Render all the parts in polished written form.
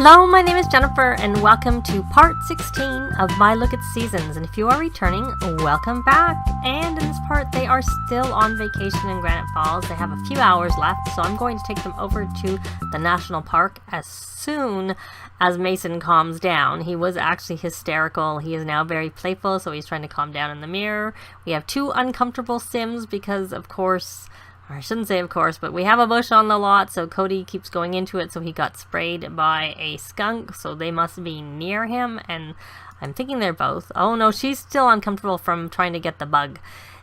Hello, my name is Jennifer, and welcome to part 16 of my look at seasons. And if you are returning, welcome back. And in this part, they are still on vacation in Granite Falls. They have a few hours left, so I'm going to take them over to the national park as soon as Mason calms down. He was actually hysterical. He is now very playful, so he's trying to calm down in the mirror. We have two uncomfortable Sims because, of course, or I shouldn't say of course, but we have a bush on the lot, so Cody keeps going into it, so he got sprayed by a skunk, so they must be near him, and I'm thinking they're both. Oh no, she's still uncomfortable from trying to get the bug.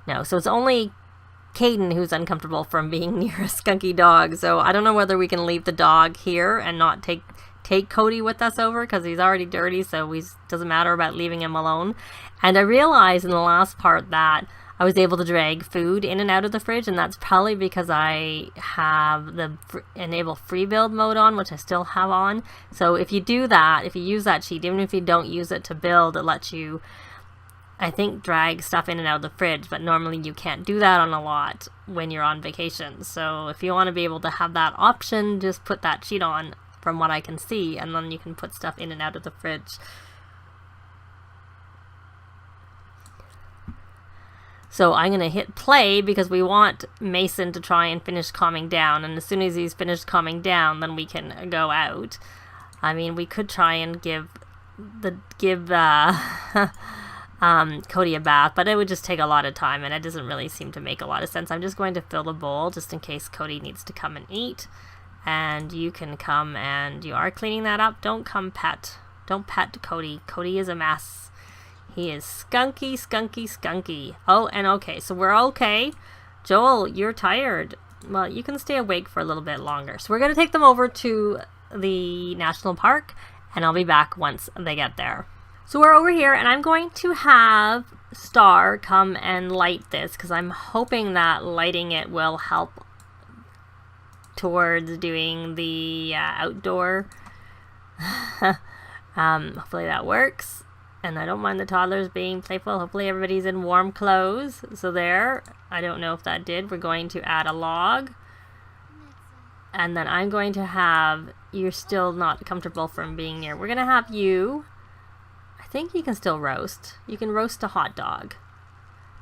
No, so it's only Caden who's uncomfortable from being near a skunky dog, so I don't know whether we can leave the dog here and not take Cody with us over, because he's already dirty, so it doesn't matter about leaving him alone. And I realized in the last part that I was able to drag food in and out of the fridge, and that's probably because I have the enable free build mode on, which I still have on. So if you do that, if you use that cheat, even if you don't use it to build, it lets you, I think, drag stuff in and out of the fridge, but normally you can't do that on a lot when you're on vacation. So if you want to be able to have that option, just put that cheat on from what I can see, and then you can put stuff in and out of the fridge. So I'm going to hit play because we want Mason to try and finish calming down. And as soon as he's finished calming down, then we can go out. I mean, we could try and give Cody a bath, but it would just take a lot of time, and it doesn't really seem to make a lot of sense. I'm just going to fill the bowl just in case Cody needs to come and eat. And you can come, and you are cleaning that up. Don't come pet. Don't pet Cody. Cody is a mess. He is skunky, skunky, skunky. Oh, and okay, so we're okay. Joel, you're tired. Well, you can stay awake for a little bit longer. So we're going to take them over to the national park, and I'll be back once they get there. So we're over here, and I'm going to have Star come and light this, because I'm hoping that lighting it will help towards doing the outdoor. Hopefully that works. And I don't mind the toddlers being playful. Hopefully everybody's in warm clothes. So there. I don't know if that did. We're going to add a log. And then I'm going to have... You're still not comfortable from being near. We're going to have you... I think you can still roast. You can roast a hot dog.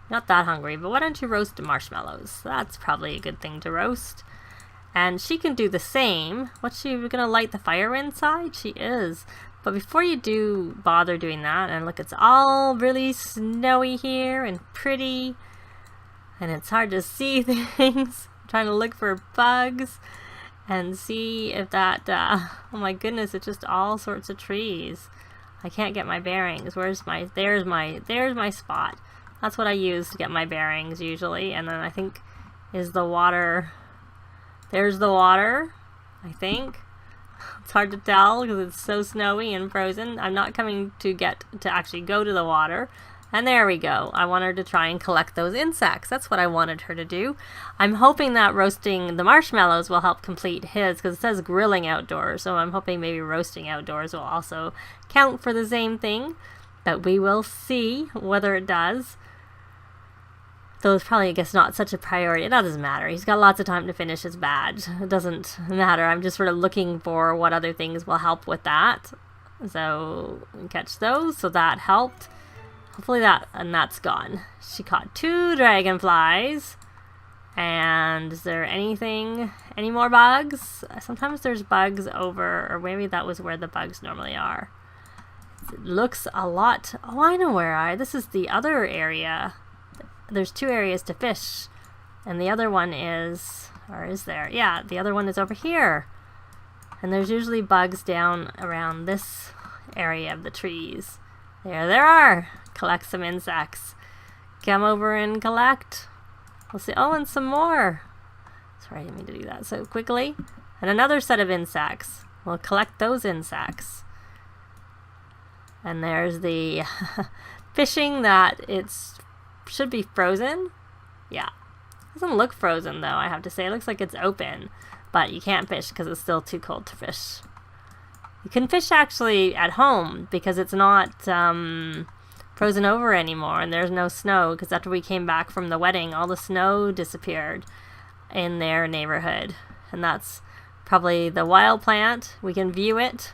Not that hungry, but why don't you roast marshmallows? That's probably a good thing to roast. And she can do the same. What's she going to light the fire inside? She is. But before you do bother doing that, and look, it's all really snowy here and pretty, and it's hard to see things. I'm trying to look for bugs and see if that, oh my goodness, it's just all sorts of trees. I can't get my bearings. There's my spot. That's what I use to get my bearings usually. And then I think is the water, there's the water, I think. It's hard to tell because it's so snowy and frozen. I'm not coming to actually go to the water. And there we go. I want her to try and collect those insects. That's what I wanted her to do. I'm hoping that roasting the marshmallows will help complete his, because it says grilling outdoors. So I'm hoping maybe roasting outdoors will also count for the same thing. But we will see whether it does. Though it's probably, I guess, not such a priority. It doesn't matter. He's got lots of time to finish his badge. It doesn't matter. I'm just sort of looking for what other things will help with that. So, catch those. So that helped. Hopefully that's gone. She caught 2 dragonflies. And is there any more bugs? Sometimes there's bugs over, or maybe that was where the bugs normally are. It looks a lot. Oh, I know where this is the other area. There's 2 areas to fish, and the other one is, or is there? Yeah, the other one is over here. And there's usually bugs down around this area of the trees. There are. Collect some insects. Come over and collect. We'll see. Oh, and some more. Sorry, I didn't mean to do that so quickly. And another set of insects. We'll collect those insects. And there's the fishing that should be frozen. Yeah. Doesn't look frozen though, I have to say. It looks like it's open. But you can't fish because it's still too cold to fish. You can fish actually at home because it's not frozen over anymore, and there's no snow, because after we came back from the wedding, all the snow disappeared in their neighborhood. And that's Probably the wild plant. We can view it.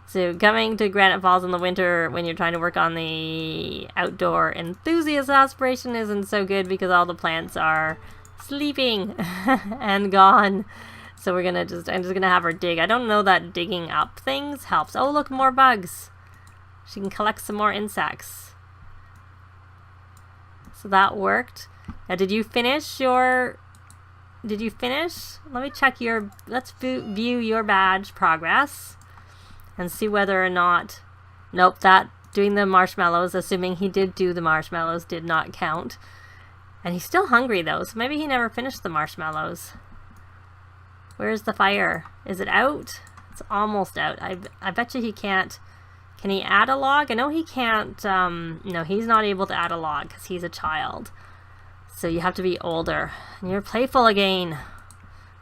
So coming to Granite Falls in the winter when you're trying to work on the outdoor enthusiast aspiration isn't so good because all the plants are sleeping and gone. So we're gonna I'm just gonna have her dig. I don't know that digging up things helps. Oh, look, more bugs. She can collect some more insects. So that worked. Now, did you finish? Let me check your, let's view your badge progress and see whether or not, nope, that doing the marshmallows, assuming he did do the marshmallows, did not count. And he's still hungry though, so maybe he never finished the marshmallows. Where's the fire? Is it out? It's almost out. I bet you he can't. Can he add a log? I know he can't. No, he's not able to add a log because he's a child. So you have to be older. And you're playful again.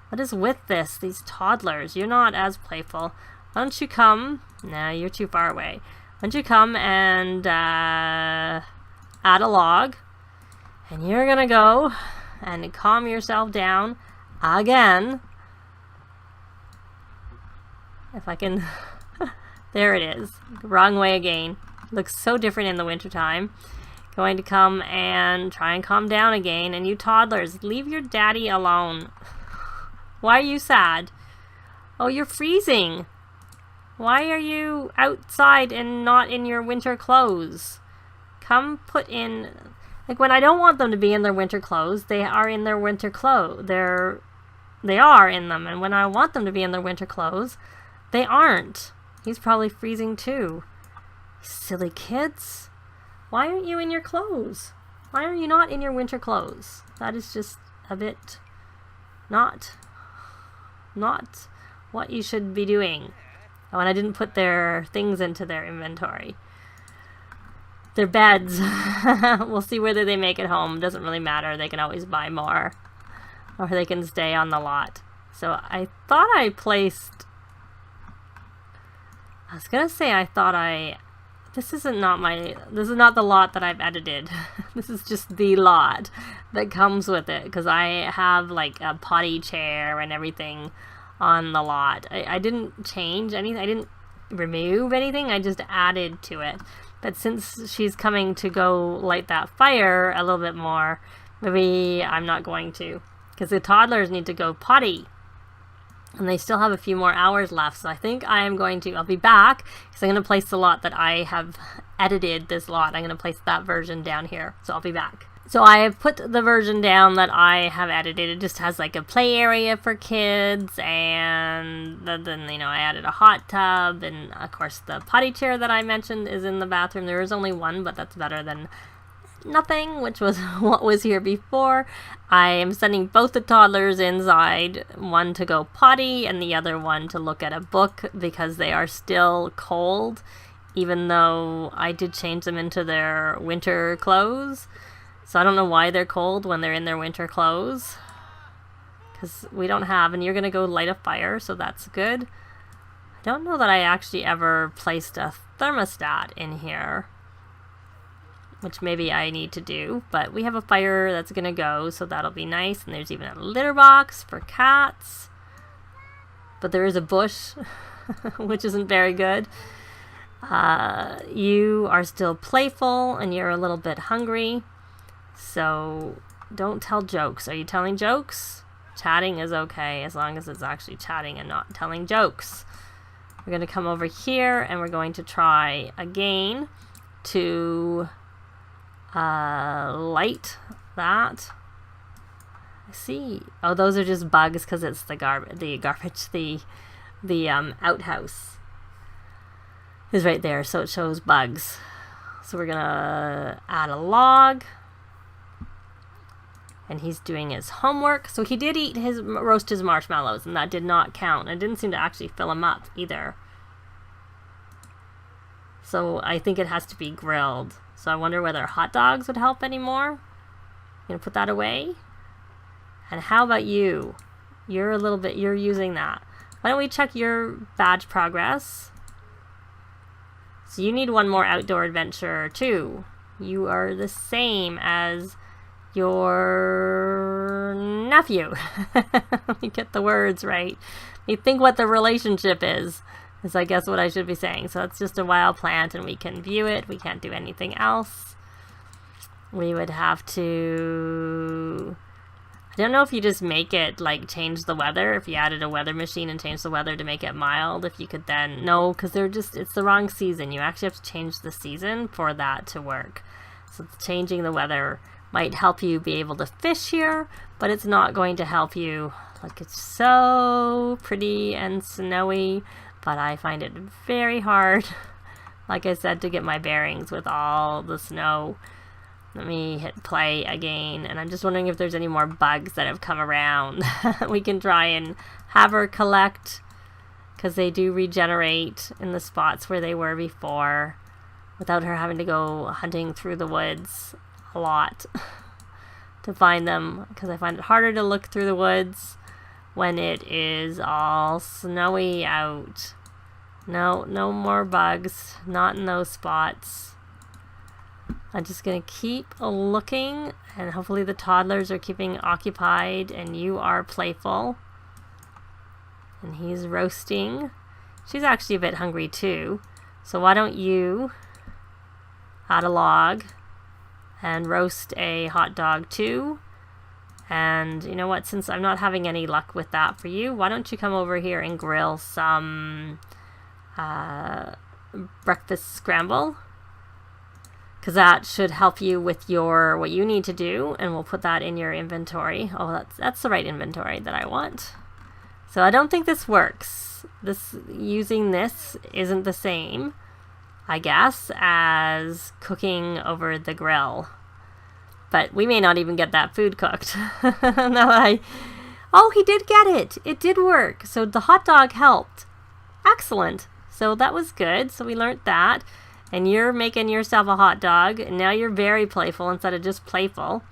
What is with this? These toddlers. You're not as playful. Why don't you come? No, you're too far away. Why don't you come and add a log? And you're gonna go and calm yourself down again. If I can... There it is. Wrong way again. Looks so different in the wintertime. Going to come and try and calm down again. And you toddlers, leave your daddy alone. Why are you sad? Oh, you're freezing. Why are you outside and not in your winter clothes? Come put in... Like, when I don't want them to be in their winter clothes, they are in their winter clothes. They are in them. And when I want them to be in their winter clothes, they aren't. He's probably freezing too. Silly kids. Why aren't you in your clothes? Why are you not in your winter clothes? That is just a bit not what you should be doing. Oh, and I didn't put their things into their inventory. Their beds. We'll see whether they make it home. Doesn't really matter. They can always buy more. Or they can stay on the lot. So I thought I placed... I was gonna say this is not the lot that I've edited. This is just the lot that comes with it, because I have like a potty chair and everything on the lot. I didn't change anything. I didn't remove anything. I just added to it. But since she's coming to go light that fire a little bit more, maybe I'm not going to, because the toddlers need to go potty. And they still have a few more hours left. So I think I'll be back because I'm going to place the lot that I have edited this lot. I'm going to place that version down here. So I'll be back. So I have put the version down that I have edited. It just has like a play area for kids. And then, you know, I added a hot tub. And of course the potty chair that I mentioned is in the bathroom. There is only one, but that's better than nothing, which was what was here before. I am sending both the toddlers inside, one to go potty and the other one to look at a book because they are still cold, even though I did change them into their winter clothes. So I don't know why they're cold when they're in their winter clothes, because we don't have, and you're gonna go light a fire, so that's good. I don't know that I actually ever placed a thermostat in here, which maybe I need to do, but we have a fire that's gonna go, so that'll be nice. And there's even a litter box for cats, but there is a bush, which isn't very good. You are still playful and you're a little bit hungry, so don't tell jokes. Are you telling jokes? Chatting is okay as long as it's actually chatting and not telling jokes. We're gonna come over here and we're going to try again to light that. I see. Oh, those are just bugs because it's the outhouse is right there, so it shows bugs. So we're gonna add a log, and he's doing his homework. So he did roast his marshmallows, and that did not count. It didn't seem to actually fill him up either. So I think it has to be grilled. So I wonder whether hot dogs would help anymore. Gonna put that away. And how about you? You're using that. Why don't we check your badge progress? So you need one more outdoor adventure too. You are the same as your nephew. Let me get the words right. You think what the relationship is I guess what I should be saying. So it's just a wild plant and we can view it. We can't do anything else. We would have to... I don't know if you just make it, like, change the weather. If you added a weather machine and changed the weather to make it mild, if you could then... No, because it's the wrong season. You actually have to change the season for that to work. So changing the weather might help you be able to fish here, but it's not going to help you. Like, it's so pretty and snowy, but I find it very hard, like I said, to get my bearings with all the snow. Let me hit play again, and I'm just wondering if there's any more bugs that have come around. We can try and have her collect, because they do regenerate in the spots where they were before, without her having to go hunting through the woods a lot to find them, because I find it harder to look through the woods when it is all snowy out. No more bugs, not in those spots. I'm just gonna keep looking, and hopefully the toddlers are keeping occupied and you are playful. And he's roasting. She's actually a bit hungry too, so why don't you add a log and roast a hot dog too. And you know what, since I'm not having any luck with that for you, why don't you come over here and grill some breakfast scramble, because that should help you with your what you need to do, and we'll put that in your inventory. Oh, that's the right inventory that I want. So I don't think this works. Using this isn't the same, I guess, as cooking over the grill. But we may not even get that food cooked. Oh, he did get it. It did work. So the hot dog helped. Excellent. So that was good. So we learned that. And you're making yourself a hot dog. And now you're very playful instead of just playful.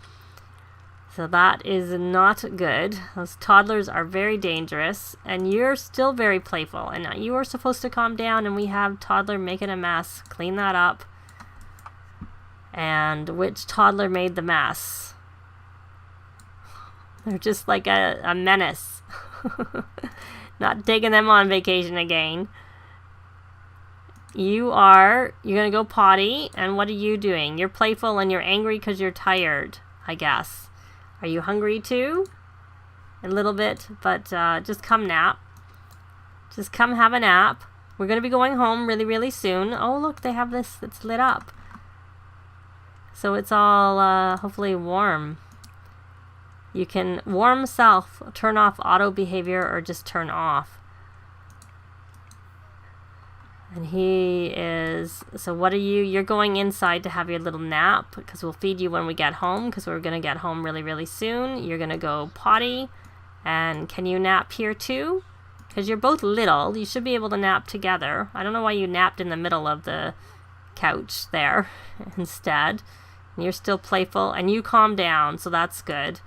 So that is not good. Those toddlers are very dangerous. And you're still very playful. And you are supposed to calm down. And we have toddler making a mess. Clean that up. And which toddler made the mess? They're just like a menace. Not taking them on vacation again. You're gonna go potty, and what are you doing? You're playful and you're angry because you're tired, I guess. Are you hungry too? A little bit, but just come nap. Just come have a nap. We're gonna be going home really, really soon. Oh, look, they have this that's lit up. So it's all hopefully warm. You can warm self, turn off auto behavior, or just turn off. And he is, so what are you? You're going inside to have your little nap, because we'll feed you when we get home, because we're going to get home really, really soon. You're going to go potty. And can you nap here too? Because you're both little. You should be able to nap together. I don't know why you napped in the middle of the couch there instead. And you're still playful, and you calm down, so that's good.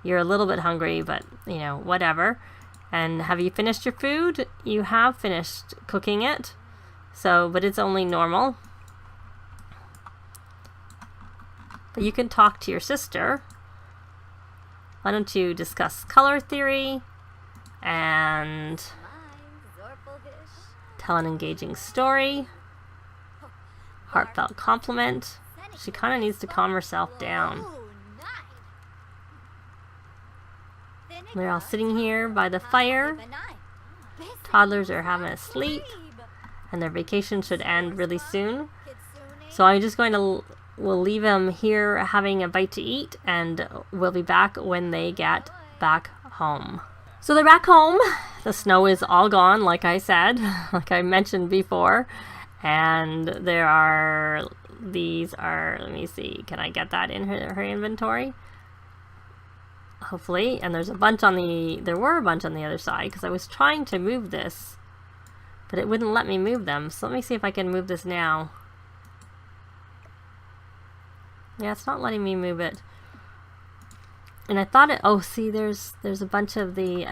You're a little bit hungry, but, you know, whatever. And have you finished your food? You have finished cooking it. So, but it's only normal. But you can talk to your sister. Why don't you discuss color theory and tell an engaging story. Heartfelt compliment. She kind of needs to calm herself down. They're all sitting here by the fire. Toddlers are having a sleep, and their vacation should end really soon. So I'm just going to, we'll leave them here having a bite to eat, and we'll be back when they get back home. So they're back home. The snow is all gone, like I said, like I mentioned before. And there are, these are, let me see, can I get that in her inventory? Hopefully. And there's a bunch on the, there were a bunch on the other side, because I was trying to move this, but it wouldn't let me move them. So let me see if I can move this now. Yeah, it's not letting me move it. And I thought it, oh, see, there's a bunch of the,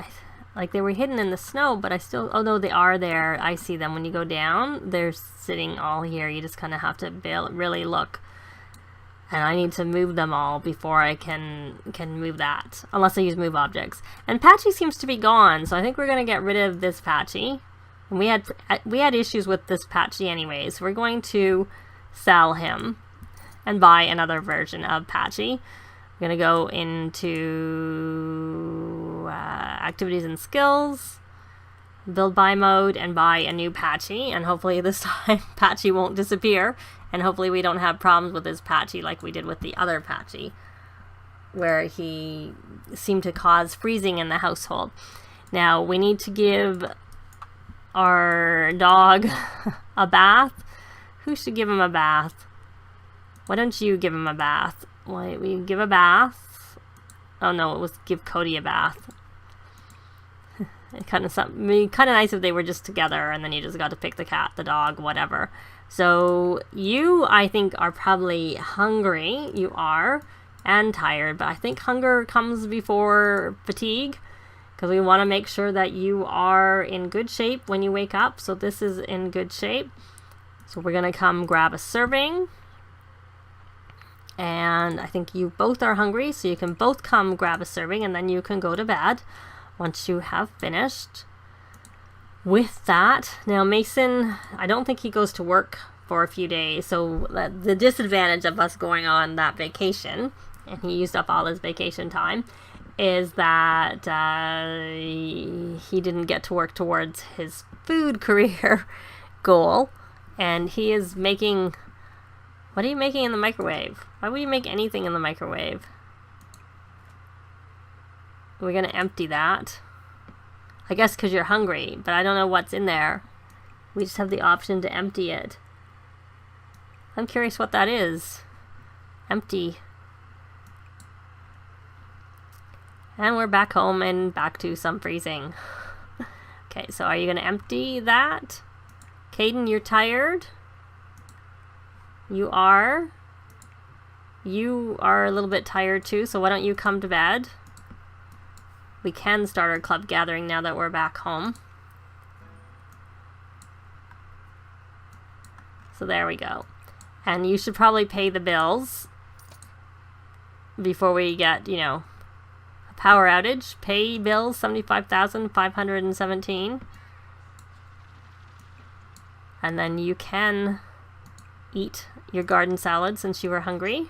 like they were hidden in the snow, but I still, oh no, they are there. I see them. When you go down, they're sitting all here. You just kind of have to really look And I need to move them all before I can move that, unless I use move objects. And Patchy seems to be gone, so I think we're going to get rid of this Patchy. And we had issues with this Patchy anyways. We're going to sell him and buy another version of Patchy. We're going to go into activities and skills, build buy mode, and buy a new Patchy. And hopefully this time Patchy won't disappear. And hopefully we don't have problems with this Patchy like we did with the other Patchy, where he seemed to cause freezing in the household. Now, we need to give our dog a bath. Who should give him a bath? Why don't you give him a bath? Why, we give a bath. Oh no, it was give Cody a bath. Kind of nice if they were just together and then you just got to pick the cat, the dog, whatever. So you, I think, are probably hungry. You are, and tired, but I think hunger comes before fatigue, because we want to make sure that you are in good shape when you wake up. So this is in good shape. So we're going to come grab a serving. And I think you both are hungry, so you can both come grab a serving, and then you can go to bed once you have finished with that. Now Mason, I don't think he goes to work for a few days, so the disadvantage of us going on that vacation, and he used up all his vacation time, is that he didn't get to work towards his food career goal, and he is making... What are you making in the microwave? Why would you make anything in the microwave? We're going to empty that. I guess because you're hungry, but I don't know what's in there. We just have the option to empty it. I'm curious what that is. Empty. And we're back home and back to some freezing. Okay, so are you going to empty that? Caden, you're tired? You are. You are a little bit tired too, so why don't you come to bed? We can start our club gathering now that we're back home. So there we go. And you should probably pay the bills before we get, you know, a power outage. Pay bills, $75,517. And then you can eat your garden salad since you were hungry.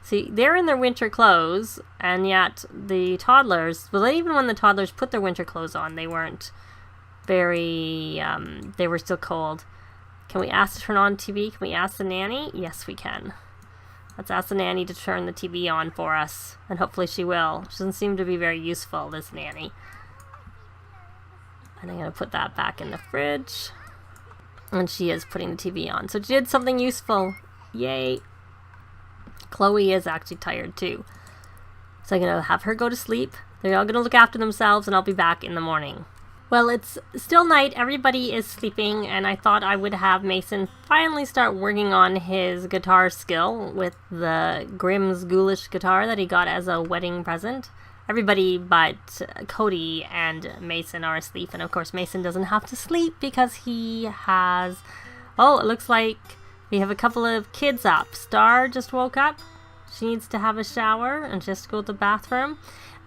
See, they're in their winter clothes, and yet the toddlers, well, even when the toddlers put their winter clothes on, they weren't very, they were still cold. Can we ask to turn on TV? Can we ask the nanny? Yes, we can. Let's ask the nanny to turn the TV on for us, and hopefully she will. She doesn't seem to be very useful, this nanny. And I'm going to put that back in the fridge. And she is putting the TV on. So she did something useful. Yay. Chloe is actually tired too. So I'm going to have her go to sleep. They're all going to look after themselves, and I'll be back in the morning. Well, it's still night. Everybody is sleeping, and I thought I would have Mason finally start working on his guitar skill with the Grimm's Ghoulish guitar that he got as a wedding present. Everybody but Cody and Mason are asleep, and of course Mason doesn't have to sleep because he has... Oh, it looks like we have a couple of kids up. Star just woke up. She needs to have a shower and just go to the bathroom.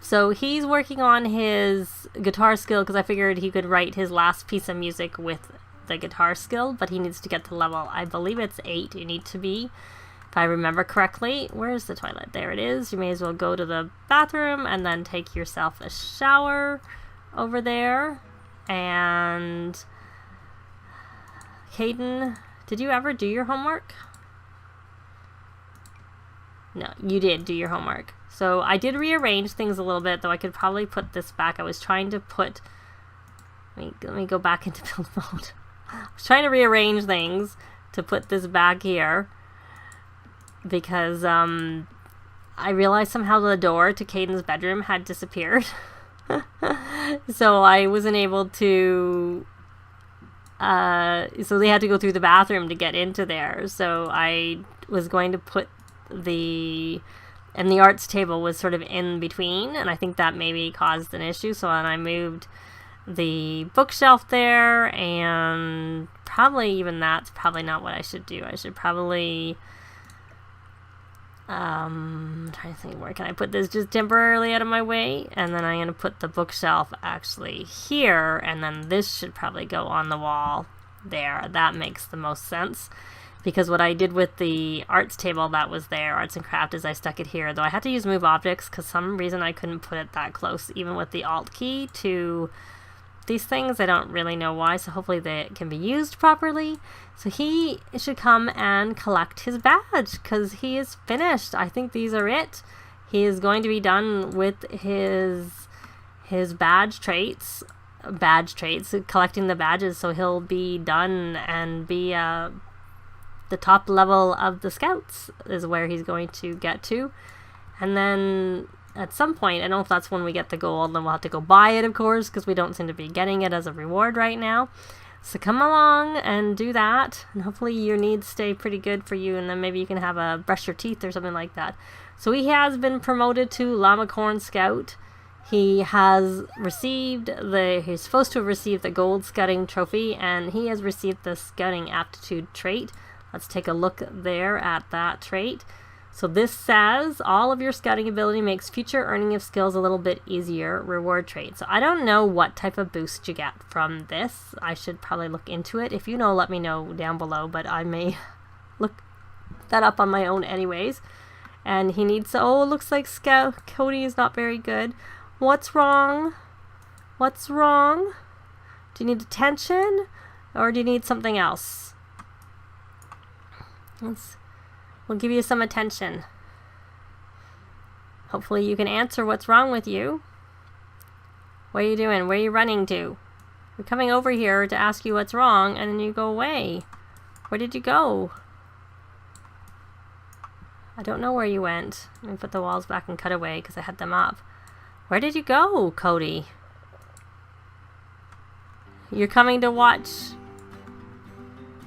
So he's working on his guitar skill because I figured he could write his last piece of music with the guitar skill, but he needs to get to level, I believe it's 8 you need to be. If I remember correctly. Where's the toilet? There it is. You may as well go to the bathroom and then take yourself a shower over there. And Caden, did you ever do your homework? No, you did do your homework. So I did rearrange things a little bit, though I could probably put this back. I was trying to put... Let me go back into build mode. I was trying to rearrange things to put this back here. Because I realized somehow the door to Caden's bedroom had disappeared. So I wasn't able to... so they had to go through the bathroom to get into there. So I was going to put the... And the arts table was sort of in between, and I think that maybe caused an issue. So then I moved the bookshelf there, and probably even that's probably not what I should do. I should probably... I'm trying to think, where can I put this just temporarily out of my way? And then I'm going to put the bookshelf actually here, and then this should probably go on the wall there. That makes the most sense, because what I did with the arts table that was there, arts and craft, is I stuck it here, though I had to use move objects because some reason I couldn't put it that close, even with the alt key to these things. I don't really know why, so hopefully they can be used properly. So he should come and collect his badge because he is finished. I think these are it. He is going to be done with his badge traits, collecting the badges, so he'll be done and be the top level of the scouts is where he's going to get to. And then at some point, I don't know if that's when we get the gold, then we'll have to go buy it, of course, because we don't seem to be getting it as a reward right now. So come along and do that, and hopefully your needs stay pretty good for you, and then maybe you can have a brush your teeth or something like that. So he has been promoted to Llamacorn Scout. He has received he's supposed to have received the gold scouting trophy, and he has received the scouting aptitude trait. Let's take a look there at that trait. So this says, all of your scouting ability makes future earning of skills a little bit easier, reward trait. So I don't know what type of boost you get from this. I should probably look into it. If you know, let me know down below, but I may look that up on my own anyways. And he needs, oh, it looks like Cody is not very good. What's wrong? What's wrong? Do you need attention, or do you need something else? We'll give you some attention. Hopefully you can answer what's wrong with you. What are you doing? Where are you running to? We're coming over here to ask you what's wrong, and then you go away. Where did you go? I don't know where you went. Let me put the walls back and cut away because I had them up. Where did you go, Cody? You're coming to watch.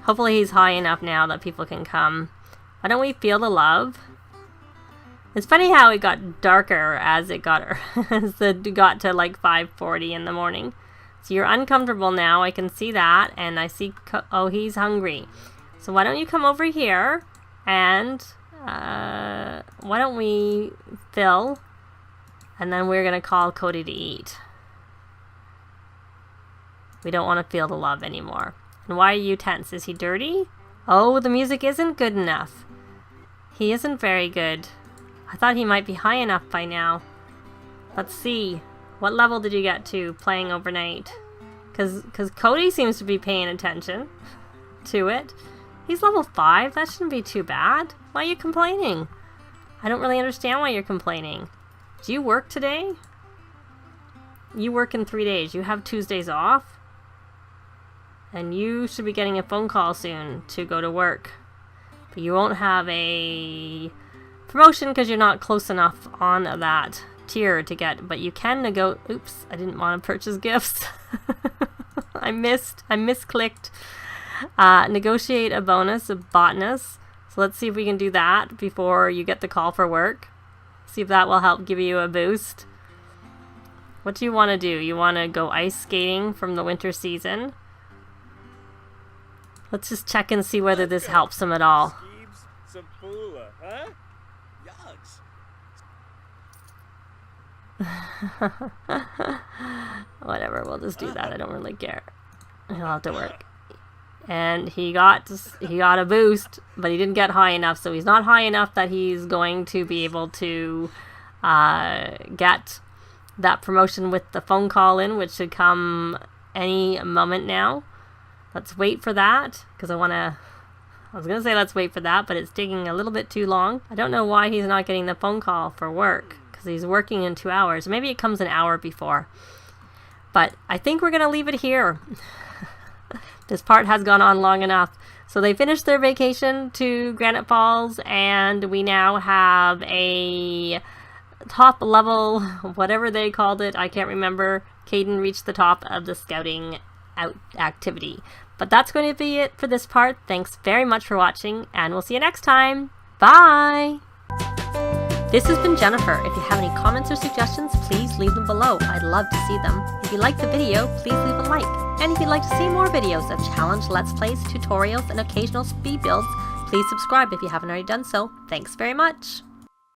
Hopefully he's high enough now that people can come. Why don't we feel the love? It's funny how it got darker as it got to like 5:40 in the morning. So you're uncomfortable now. I can see that, and I see. Oh, he's hungry. So why don't you come over here, and why don't we fill, and then we're gonna call Cody to eat. We don't want to feel the love anymore. And why are you tense? Is he dirty? Oh, the music isn't good enough. He isn't very good. I thought he might be high enough by now. Let's see. What level did you get to playing overnight? Because Cody seems to be paying attention to it. He's level 5. That shouldn't be too bad. Why are you complaining? I don't really understand why you're complaining. Do you work today? You work in 3 days. You have Tuesdays off. And you should be getting a phone call soon to go to work. But you won't have a promotion because you're not close enough on that tier to get. But you can oops, I didn't want to purchase gifts. I misclicked. Negotiate a bonus, a botanist. So let's see if we can do that before you get the call for work. See if that will help give you a boost. What do you want to do? You want to go ice skating from the winter season? Let's just check and see whether this helps him at all. Whatever, we'll just do that. I don't really care. He'll have to work. And he got a boost, but he didn't get high enough, so he's not high enough that he's going to be able to get that promotion with the phone call in, which should come any moment now. Let's wait for that, because I was going to say let's wait for that, but it's taking a little bit too long. I don't know why he's not getting the phone call for work, because he's working in 2 hours. Maybe it comes an hour before. But I think we're going to leave it here. This part has gone on long enough. So they finished their vacation to Granite Falls, and we now have a top level, whatever they called it, I can't remember. Caden reached the top of the scouting activity. But that's going to be it for this part. Thanks very much for watching, and we'll see you next time. Bye! This has been Jennifer. If you have any comments or suggestions, please leave them below. I'd love to see them. If you liked the video, please leave a like. And if you'd like to see more videos of challenge, let's plays, tutorials, and occasional speed builds, please subscribe if you haven't already done so. Thanks very much!